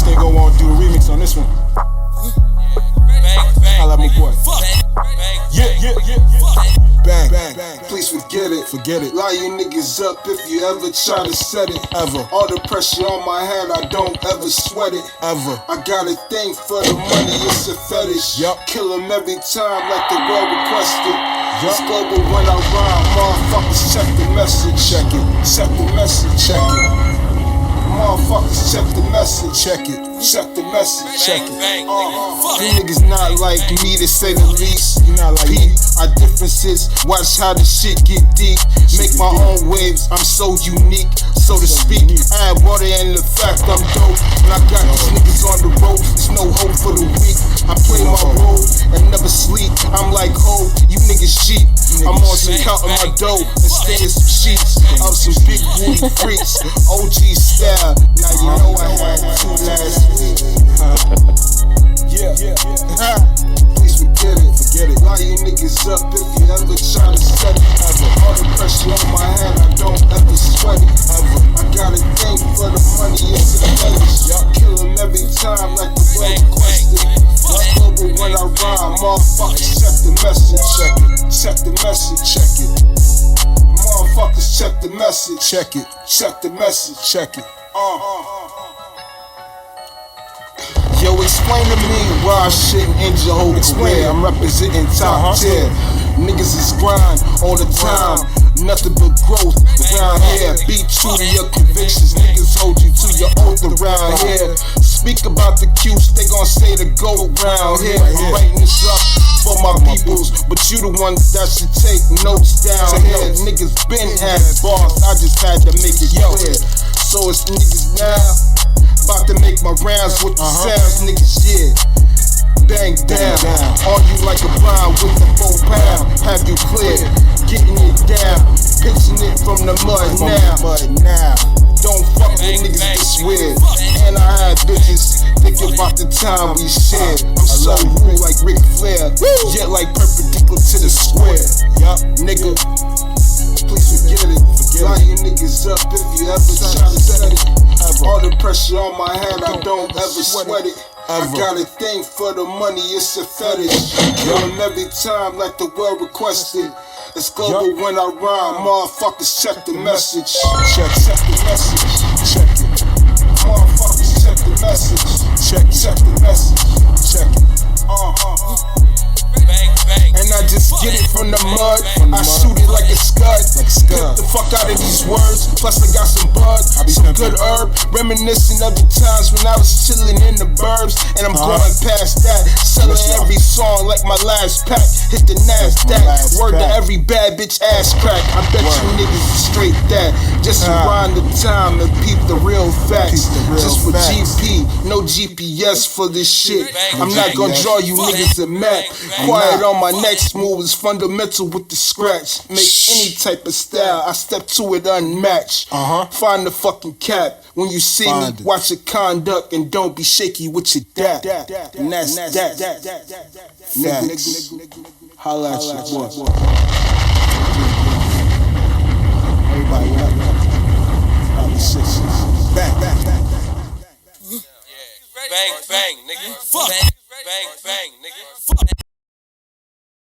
think I want to do a remix on this one. Holla at my boy. Yeah. Bang. Please forget it. Lie you niggas up if you ever try to set it. Ever. All the pressure on my head, I don't ever sweat it. Ever. I got a thing for the money, it's a fetish. Yup. Kill 'em every time like the world requested. It's global when I rhyme, motherfuckers check the message. Check the message. Motherfuckers check the message. Check the message. You niggas not like me to say the least. You not like me. Our differences, watch how the shit get deep. Make my own waves, I'm so unique, so to speak. I add water in the fact I'm dope. And I got these niggas on the road, there's no hope for the weak. I play my role and never sleep. I'm like, ho, you niggas sheep. I'm on some counting my dough and staying some sheets of some big booty freaks. OG style, now you know I had 2 last week. Please forget it. Lie you niggas up if you ever try to set it. All the pressure on my head, I don't ever sweat it. I got a thing for the money, it's a fetish. Kill 'em every time like the world requested. It's global when I rhyme, motherfuckers check the message. Check the message. Motherfuckers check the message. Check the message. Yo, explain to me why I shouldn't end your whole career. I'm representing top tier. Niggas is grind all the time. Nothing but growth around here. Be true to your convictions. Niggas hold you to your oath around here. Speak about the Q's, they gon' say to go around here. I'm writing this up for my peoples, but you the one that should take notes down here. Niggas been had boss, I just had to make it clear. So it's niggas now. About to make my rounds with the sounds, niggas, yeah. Bang down, on you like a blind with the 4 pound. Have you clear, getting it down, pitching it from the mud now. Don't fuck with niggas this weird. And I had bitches thinking about the time we shared. I'm so rude like Ric Flair, yet like perpendicular to the square. Nigga, please forget it. Lie you niggas up if you ever try to set it. All the pressure on my head, I don't ever sweat it. I got a thing for the money, it's a fetish. Kill 'em every time like the world requested. It's global when I rhyme, motherfuckers check the message. Check the message. Motherfuckers check the message. Check the message. And I just get it from the mud. I shoot it like a scud. Get the fuck out of these words. Plus I got some bud, some good herb. Reminiscing of the times when I was chilling in the burbs. And I'm going past that, selling every song like my last pack. Hit the NASDAQ. Word to every bad bitch ass crack. I bet you niggas is straight that. Just rewind the time and peep the real facts. Just for GP, no GPS for this shit. I'm not gonna draw you niggas a map. Quiet on my next move is fundamental with the scratch. Make any type of style, I step to it unmatched. Find the fucking cap. When you see me, watch your conduct and don't be shaky with your dap. And that's that. Next, holla at your boy. Everybody, Bang, nigga. Fuck. Bang, nigga. Fuck.